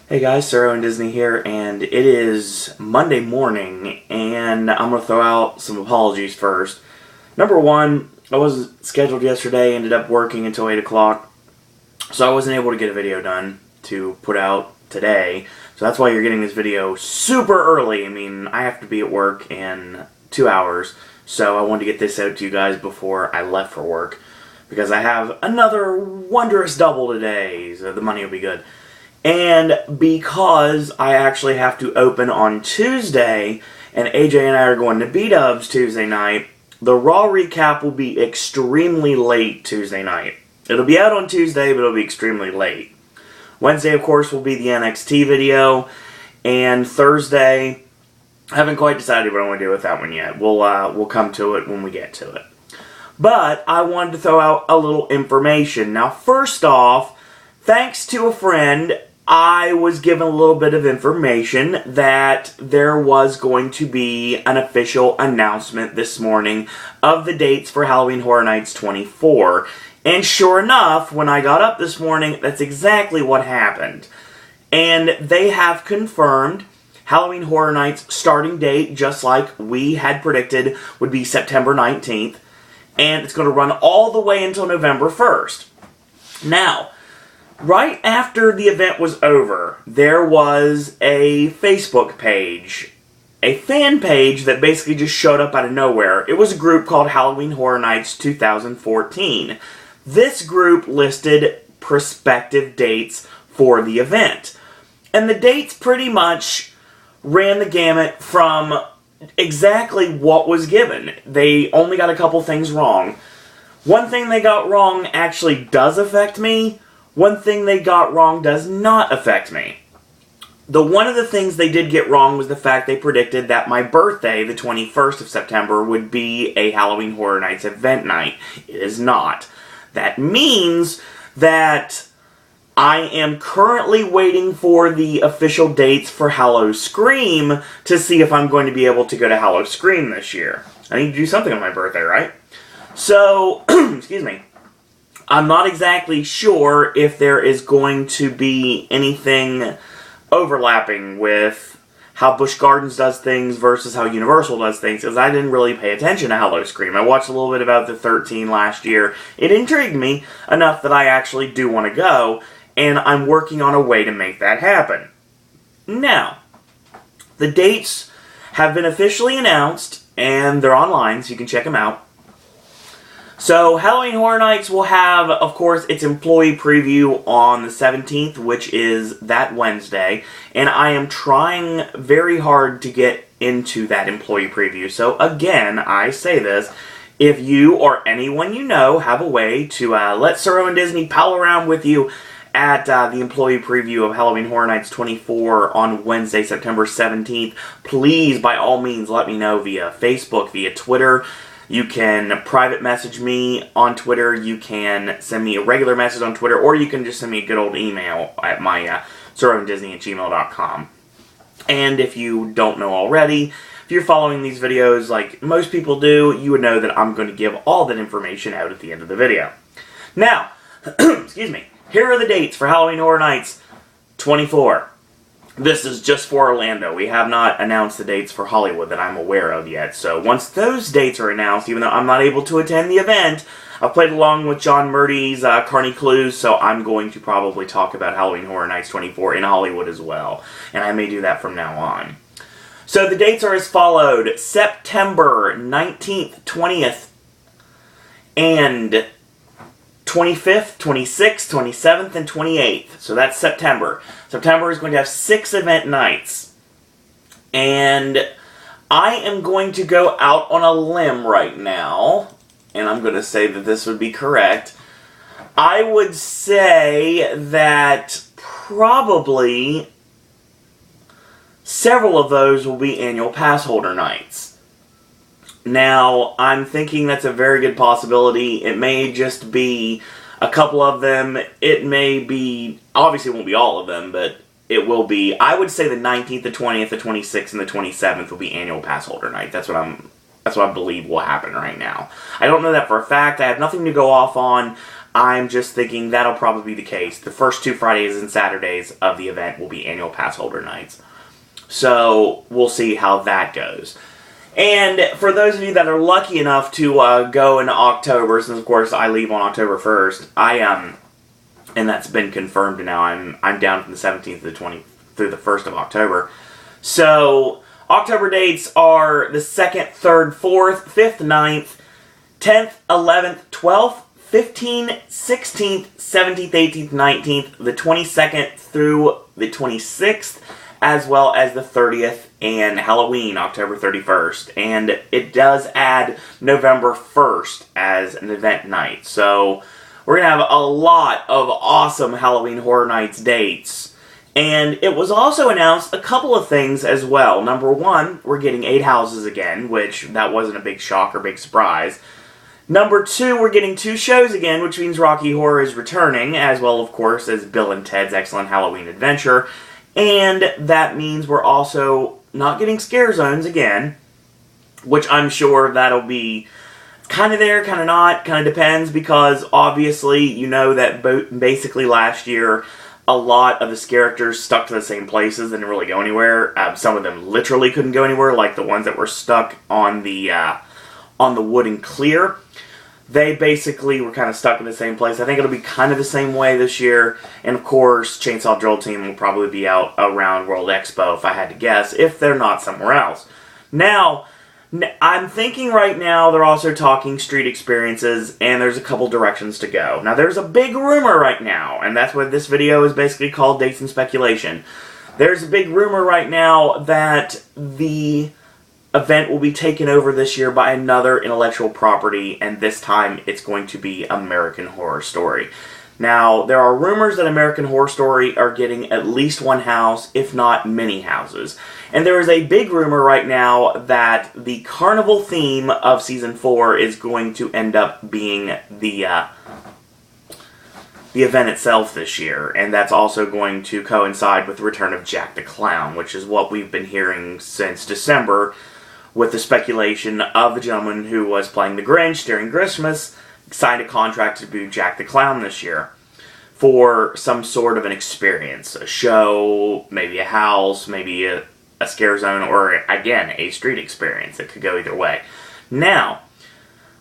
Hey guys, Saro and Disney here, and it is Monday morning, and I'm going to throw out some apologies first. Number one, I was scheduled yesterday, ended up working until 8 o'clock, so I wasn't able to get a video done to put out today. So that's why you're getting this video super early. I mean, I have to be at work in 2 hours, so I wanted to get this out to you guys before I left for work, because I have another wondrous double today, so the money will be good. And because I actually have to open on Tuesday, and AJ and I are going to B-Dubs Tuesday night, the Raw recap will be extremely late Tuesday night. It'll be out on Tuesday, but it'll be extremely late. Wednesday, of course, will be the NXT video, and Thursday, I haven't quite decided what I want to do with that one yet. We'll come to it when we get to it. But I wanted to throw out a little information. Now, first off, thanks to a friend, I was given a little bit of information that there was going to be an official announcement this morning of the dates for Halloween Horror Nights 24. And sure enough, when I got up this morning, that's exactly what happened. And they have confirmed Halloween Horror Nights starting date, just like we had predicted, would be September 19th. And it's going to run all the way until November 1st. Now, right after the event was over, there was a Facebook page, a fan page that basically just showed up out of nowhere. It was a group called Halloween Horror Nights 2014. This group listed prospective dates for the event. And the dates pretty much ran the gamut from exactly what was given. They only got a couple things wrong. One thing they got wrong actually does affect me. One thing they got wrong does not affect me. One of the things they did get wrong was the fact they predicted that my birthday, the 21st of September, would be a Halloween Horror Nights event night. It is not. That means that I am currently waiting for the official dates for Hallow Scream to see if I'm going to be able to go to Hallow Scream this year. I need to do something on my birthday, right? So, excuse me. I'm not exactly sure if there is going to be anything overlapping with how Busch Gardens does things versus how Universal does things, because I didn't really pay attention to Hallow Scream. I watched a little bit about the 13 last year. It intrigued me enough that I actually do want to go, and I'm working on a way to make that happen. Now, the dates have been officially announced, and they're online, so you can check them out. So, Halloween Horror Nights will have, of course, its employee preview on the 17th, which is that Wednesday, and I am trying very hard to get into that employee preview. So, again, I say this, if you or anyone you know have a way to let Saro and Disney pal around with you at the employee preview of Halloween Horror Nights 24 on Wednesday, September 17th, please, by all means, let me know via Facebook, via Twitter. You can private message me on Twitter, you can send me a regular message on Twitter, or you can just send me a good old email at my saroanddisney@gmail.com. And if you don't know already, if you're following these videos like most people do, you would know that I'm going to give all that information out at the end of the video. Now, excuse me, here are the dates for Halloween Horror Nights 24. This is just for Orlando. We have not announced the dates for Hollywood that I'm aware of yet. So once those dates are announced, even though I'm not able to attend the event, I've played along with John Murdy's Carney Clues, so I'm going to probably talk about Halloween Horror Nights 24 in Hollywood as well. And I may do that from now on. So the dates are as followed. September 19th, 20th, and 25th, 26th, 27th, and 28th. So that's September. September is going to have 6 event nights. And I am going to go out on a limb right now, and I'm going to say that this would be correct. I would say that probably several of those will be annual pass holder nights. Now, I'm thinking that's a very good possibility. It may just be a couple of them. It may be, obviously it won't be all of them, but it will be, I would say the 19th, the 20th, the 26th, and the 27th will be annual pass holder night. That's what I believe will happen right now. I don't know that for a fact. I have nothing to go off on. I'm just thinking that'll probably be the case. The first 2 Fridays and Saturdays of the event will be annual pass holder nights. So we'll see how that goes. And for those of you that are lucky enough to go in October, since of course I leave on October 1st, and that's been confirmed now. I'm down from the 17th to the 20th through the 1st of October. So October dates are the 2nd, 3rd, 4th, 5th, 9th, 10th, 11th, 12th, 15th, 16th, 17th, 18th, 19th, the 22nd through the 26th, as well as the 30th and Halloween, October 31st. And it does add November 1st as an event night. So we're going to have a lot of awesome Halloween Horror Nights dates. And it was also announced a couple of things as well. Number one, we're getting 8 houses again, which that wasn't a big shock or big surprise. Number 2, we're getting 2 shows again, which means Rocky Horror is returning, as well, of course, as Bill and Ted's Excellent Halloween Adventure. And that means we're also not getting Scare Zones again, which I'm sure that'll be kind of there, kind of not, kind of depends, because obviously you know that basically last year a lot of the characters stuck to the same places, didn't really go anywhere. Some of them literally couldn't go anywhere, like the ones that were stuck on the wooden clear. They basically were kind of stuck in the same place. I think it'll be kind of the same way this year. And of course, Chainsaw Drill Team will probably be out around World Expo, if I had to guess, if they're not somewhere else. Now, I'm thinking right now they're also talking street experiences, and there's a couple directions to go. Now, there's a big rumor right now, and that's what this video is basically called, Dates and Speculation. There's a big rumor right now that the event will be taken over this year by another intellectual property, and this time it's going to be American Horror Story. Now, there are rumors that American Horror Story are getting at least 1 house, if not many houses. And there is a big rumor right now that the carnival theme of Season 4 is going to end up being the event itself this year, and that's also going to coincide with the return of Jack the Clown, which is what we've been hearing since December, with the speculation of the gentleman who was playing the Grinch during Christmas signed a contract to be Jack the Clown this year for some sort of an experience, a show, maybe a house, maybe a Scare Zone, or again, a street experience. It could go either way. Now,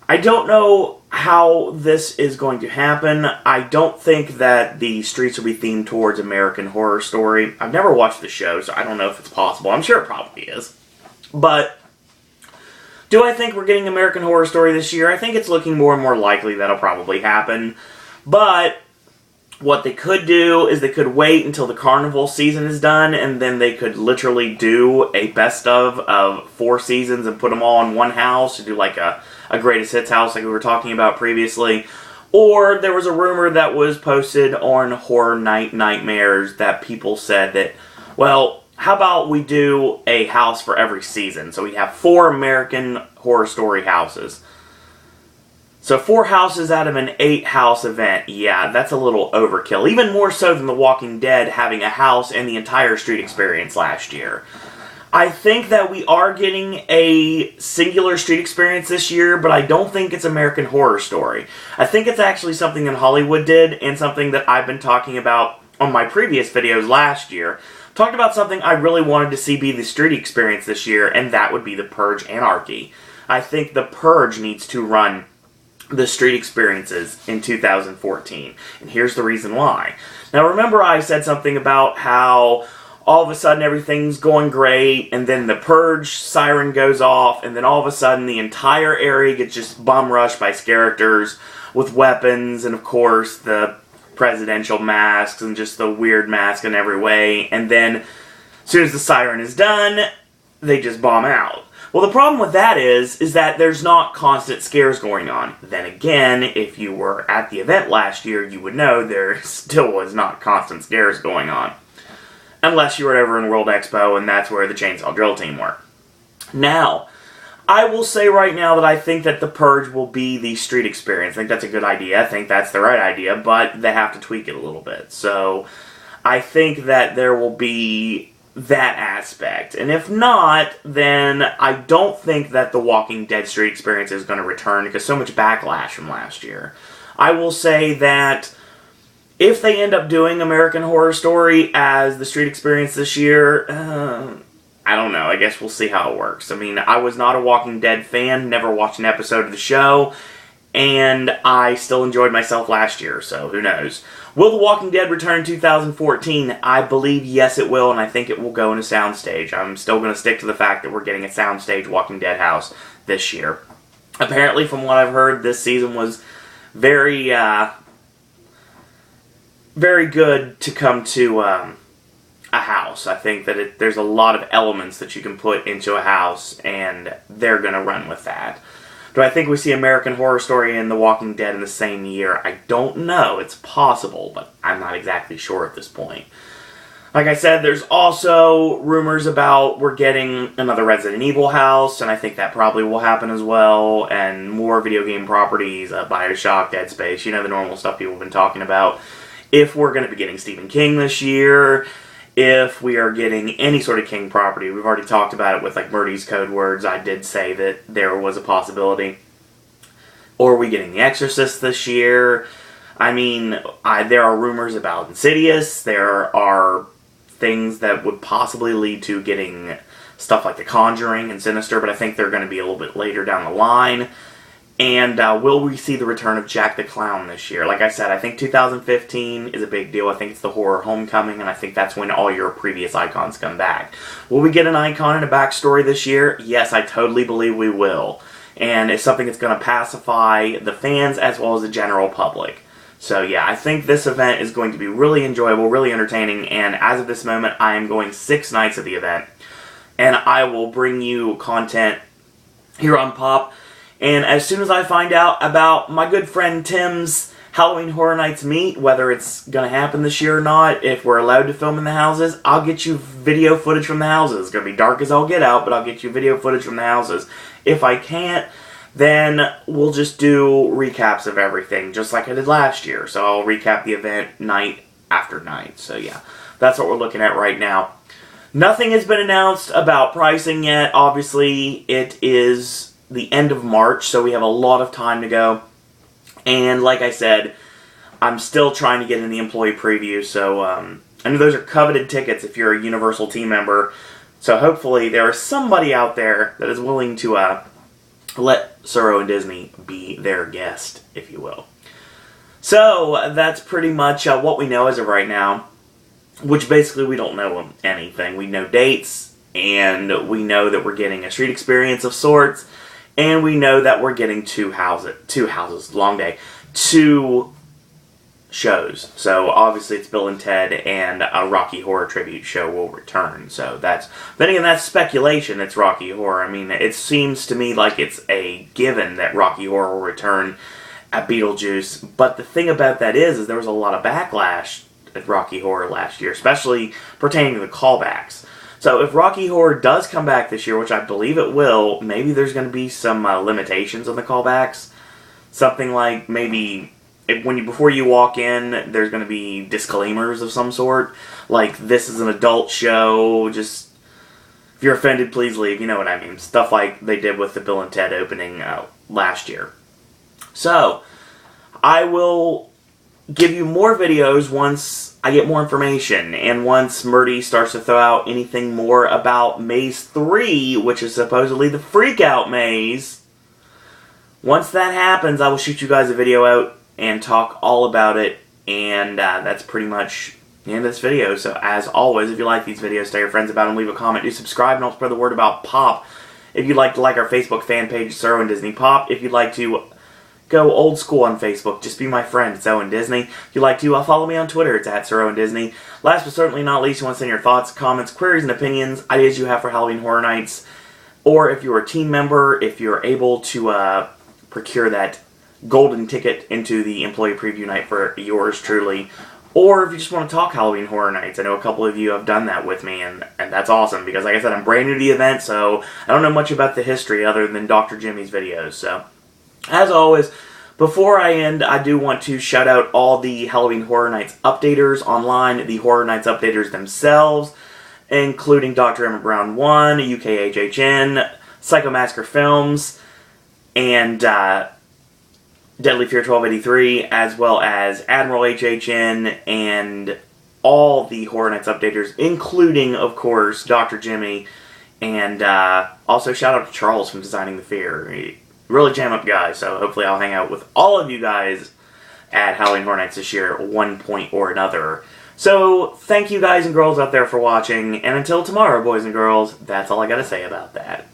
I don't know how this is going to happen. I don't think that the streets will be themed towards American Horror Story. I've never watched the show, so I don't know if it's possible. I'm sure it probably is. But do I think we're getting American Horror Story this year? I think it's looking more and more likely that'll probably happen. But what they could do is they could wait until the carnival season is done, and then they could literally do a best of 4 seasons and put them all in one house, to do like a greatest hits house like we were talking about previously. Or there was a rumor that was posted on Horror Night Nightmares that people said that, well, how about we do a house for every season? So we have 4 American Horror Story houses. So 4 houses out of an 8-house event. Yeah, that's a little overkill. Even more so than The Walking Dead having a house and the entire street experience last year. I think that we are getting a singular street experience this year, but I don't think it's American Horror Story. I think it's actually something that Hollywood did, and something that I've been talking about on my previous videos last year. Talked about something I really wanted to see be the street experience this year, and that would be the Purge Anarchy. I think the Purge needs to run the street experiences in 2014, and here's the reason why. Now remember I said something about how all of a sudden everything's going great, and then the Purge siren goes off, and then all of a sudden the entire area gets just bum rushed by characters with weapons, and of course the presidential masks, and just the weird mask in every way, and then as soon as the siren is done, they just bomb out. Well, the problem with that is that there's not constant scares going on. Then again, if you were at the event last year, you would know there still was not constant scares going on. Unless you were over in World Expo, and that's where the Chainsaw Drill Team were. Now, I will say right now that I think that the Purge will be the street experience. I think that's a good idea. I think that's the right idea, but they have to tweak it a little bit. So, I think that there will be that aspect. And if not, then I don't think that the Walking Dead street experience is going to return, because so much backlash from last year. I will say that if they end up doing American Horror Story as the street experience this year, I don't know. I guess we'll see how it works. I mean, I was not a Walking Dead fan, never watched an episode of the show, and I still enjoyed myself last year, so who knows. Will The Walking Dead return in 2014? I believe yes it will, and I think it will go in a soundstage. I'm still going to stick to the fact that we're getting a soundstage Walking Dead house this year. Apparently, from what I've heard, this season was very, very good to come to a house. I think that there's a lot of elements that you can put into a house, and they're going to run with that. Do I think we see American Horror Story and The Walking Dead in the same year? I don't know. It's possible, but I'm not exactly sure at this point. Like I said, there's also rumors about we're getting another Resident Evil house, and I think that probably will happen as well, and more video game properties, BioShock, Dead Space, you know, the normal stuff people have been talking about. If we're going to be getting Stephen King this year, if we are getting any sort of King property. We've already talked about it with like Murdy's Code Words. I did say that there was a possibility. Or are we getting The Exorcist this year? I mean, there are rumors about Insidious. There are things that would possibly lead to getting stuff like The Conjuring and Sinister, but I think they're going to be a little bit later down the line. And will we see the return of Jack the Clown this year? Like I said, I think 2015 is a big deal. I think it's the horror homecoming, and I think that's when all your previous icons come back. Will we get an icon and a backstory this year? Yes, I totally believe we will. And it's something that's going to pacify the fans as well as the general public. So yeah, I think this event is going to be really enjoyable, really entertaining, and as of this moment, I am going 6 nights of the event. And I will bring you content here on Pop. And as soon as I find out about my good friend Tim's Halloween Horror Nights meet, whether it's going to happen this year or not, if we're allowed to film in the houses, I'll get you video footage from the houses. It's going to be dark as all get out, but I'll get you video footage from the houses. If I can't, then we'll just do recaps of everything, just like I did last year. So I'll recap the event night after night. So yeah, that's what we're looking at right now. Nothing has been announced about pricing yet. Obviously, it is the end of March, so we have a lot of time to go. And like I said, I'm still trying to get in the employee preview, so I know those are coveted tickets if you're a Universal team member. So hopefully there is somebody out there that is willing to let Suro and Disney be their guest, if you will. So that's pretty much what we know as of right now, which basically we don't know anything. We know dates, and we know that we're getting a street experience of sorts, and we know that we're getting two houses, long day, 2 shows. So obviously it's Bill and Ted, and a Rocky Horror tribute show will return. So then again, that's speculation. It's Rocky Horror. I mean, it seems to me like it's a given that Rocky Horror will return at Beetlejuice. But the thing about that is there was a lot of backlash at Rocky Horror last year, especially pertaining to the callbacks. So if Rocky Horror does come back this year, which I believe it will, maybe there's going to be some limitations on the callbacks. Something like maybe before you walk in, there's going to be disclaimers of some sort. Like, this is an adult show, just, if you're offended, please leave. You know what I mean. Stuff like they did with the Bill and Ted opening last year. So, I will give you more videos once I get more information, and once Murdy starts to throw out anything more about Maze 3, which is supposedly the Freakout Maze. Once that happens, I will shoot you guys a video out and talk all about it, and that's pretty much the end of this video. So as always, if you like these videos, tell your friends about them, leave a comment, do subscribe, and help spread the word about Pop. If you'd like to like our Facebook fan page, it's Suro and Disney Pop. If you'd like to go old school on Facebook, just be my friend, it's Owen Disney. If you'd like to follow me on Twitter, it's at Suro and Disney. Last but certainly not least, you want to send your thoughts, comments, queries, and opinions, ideas you have for Halloween Horror Nights, or if you're a team member, if you're able to procure that golden ticket into the employee preview night for yours truly, or if you just want to talk Halloween Horror Nights. I know a couple of you have done that with me, and that's awesome, because like I said, I'm brand new to the event, so I don't know much about the history other than Dr. Jimmy's videos. So as always, before I end, I do want to shout out all the Halloween Horror Nights updaters online, the Horror Nights updaters themselves, including Dr. Emmett Brown 1, UK HHN, Psycho Massacre Films, and Deadly Fear 1283, as well as Admiral HHN, and all the Horror Nights updaters, including, of course, Dr. Jimmy, and also shout out to Charles from Designing the Fear. He really jam up guy, so hopefully I'll hang out with all of you guys at Halloween Horror Nights this year at one point or another. So, thank you guys and girls out there for watching, and until tomorrow, boys and girls, that's all I gotta say about that.